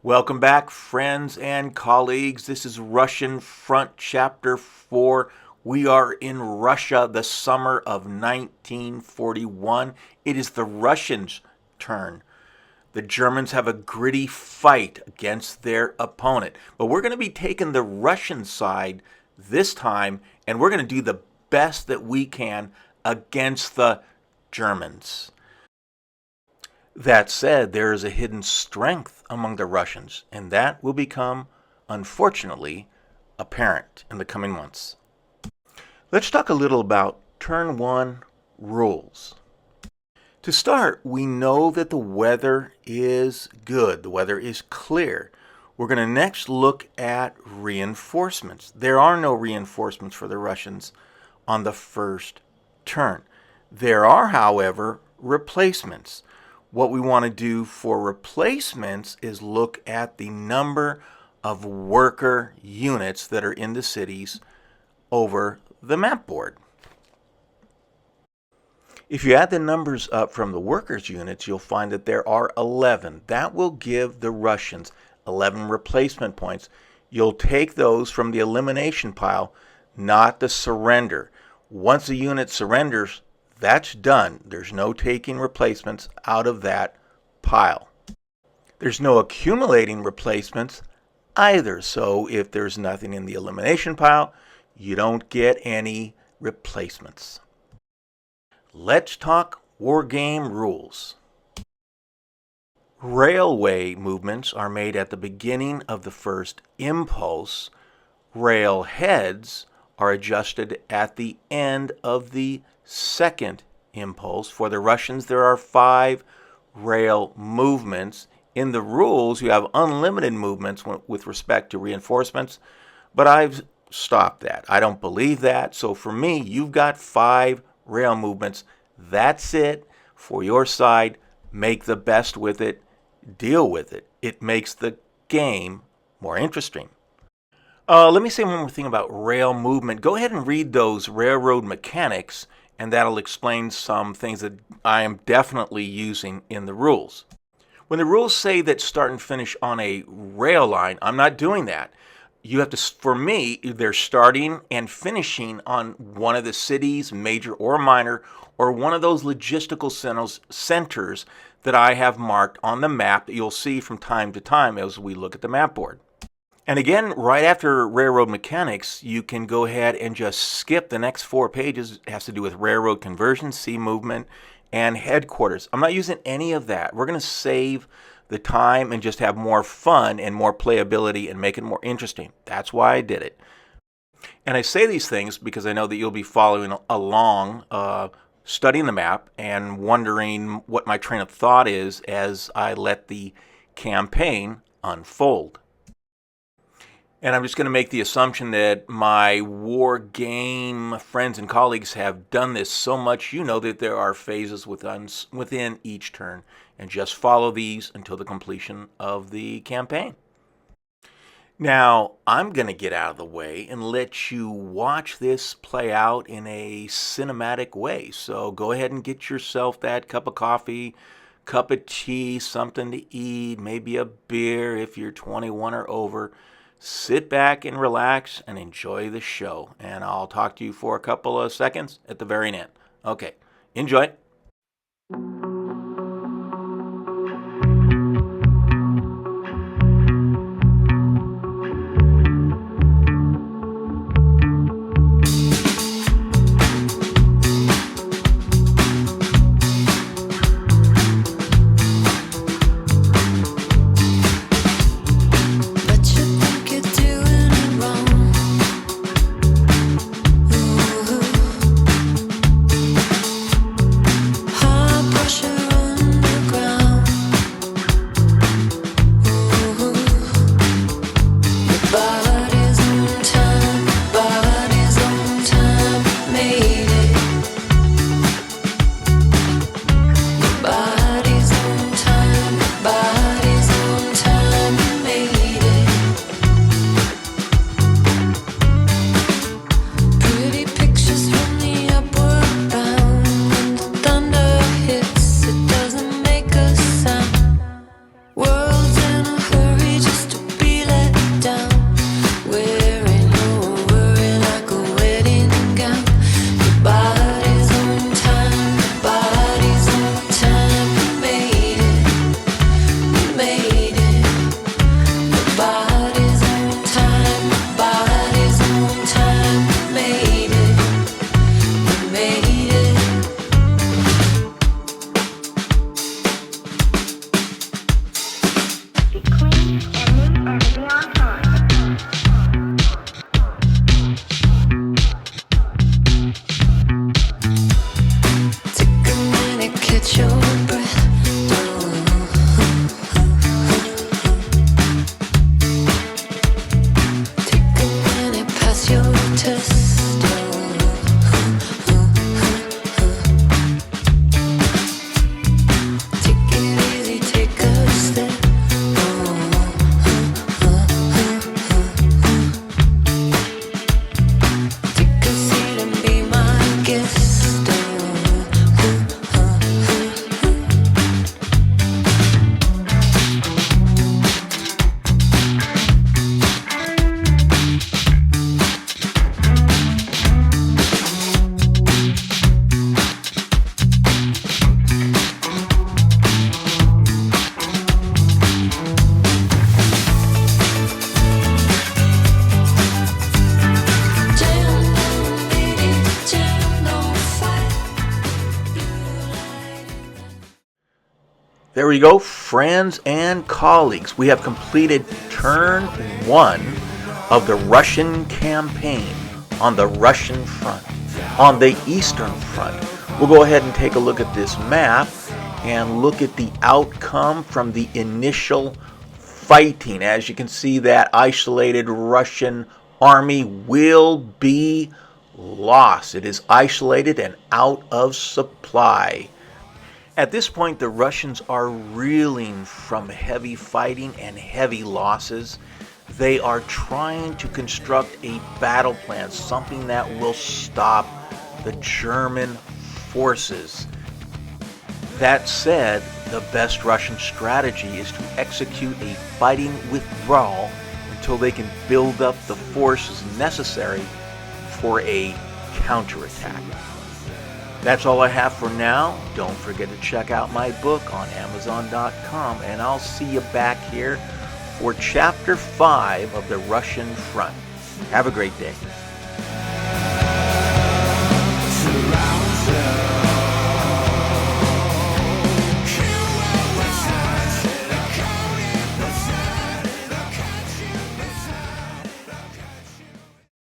Welcome back, friends and colleagues. This is Russian Front Chapter 4. We are in Russia, the summer of 1941. It is the Russians' turn. The Germans have a gritty fight against their opponent. But we're going to be taking the Russian side this time, and we're going to do the best that we can against the Germans. That said, there is a hidden strength among the Russians, and that will become, unfortunately, apparent in the coming months. Let's talk a little about Turn 1 rules. To start, we know that the weather is good. The weather is clear. We're going to next look at reinforcements. There are no reinforcements for the Russians on the first turn. There are, however, replacements. What we want to do for replacements is look at the number of worker units that are in the cities over the map board. If you add the numbers up from the workers' units, you'll find that there are 11. That will give the Russians 11 replacement points. You'll take those from the elimination pile, not the surrender. Once a unit surrenders, that's done. There's no taking replacements out of that pile. There's no accumulating replacements either. So if there's nothing in the elimination pile, you don't get any replacements. Let's talk war game rules. Railway movements are made at the beginning of the first impulse. Rail heads are adjusted at the end of the second impulse. For the Russians, there are 5 rail movements. In the rules, you have unlimited movements with respect to reinforcements, but I've stopped that. I don't believe that. So for me, you've got 5 rail movements. That's it for your side. Make the best with it. Deal with it. It makes the game more interesting. Let me say one more thing about rail movement. Go ahead and read those railroad mechanics, and that'll explain some things that I am definitely using in the rules. When the rules say that start and finish on a rail line, I'm not doing that. You have to, for me, they're starting and finishing on one of the cities, major or minor, or one of those logistical centers that I have marked on the map that you'll see from time to time as we look at the map board. And again, right after railroad mechanics, you can go ahead and just skip the next 4 pages. It has to do with railroad conversion, sea movement, and headquarters. I'm not using any of that. We're going to save the time and just have more fun and more playability and make it more interesting. That's why I did it. And I say these things because I know that you'll be following along, studying the map and wondering what my train of thought is as I let the campaign unfold. And I'm just going to make the assumption that my war game friends and colleagues have done this so much, you know that there are phases within each turn, and just follow these until the completion of the campaign. Now, I'm going to get out of the way and let you watch this play out in a cinematic way. So go ahead and get yourself that cup of coffee, cup of tea, something to eat, maybe a beer if you're 21 or over. Sit back and relax and enjoy the show. And I'll talk to you for a couple of seconds at the very end. Okay, enjoy. Pressure made it. Be clean and neat and be on time. Take a minute, catch your breath. Take a minute, pass your test. Take it easy, take a step. Take a seat and be my guest. There we go, friends and colleagues. We have completed turn 1 of the Russian campaign on the Russian front. On the Eastern Front, we'll go ahead and take a look at this map and look at the outcome from the initial fighting. As you can see, that isolated Russian army will be lost. It is isolated and out of supply. At this point, the Russians are reeling from heavy fighting and heavy losses. They are trying to construct a battle plan, something that will stop the German forces. That said, the best Russian strategy is to execute a fighting withdrawal until they can build up the forces necessary for a counterattack. That's all I have for now. Don't forget to check out my book on Amazon.com, and I'll see you back here for Chapter 5 of the Russian Front. Have a great day.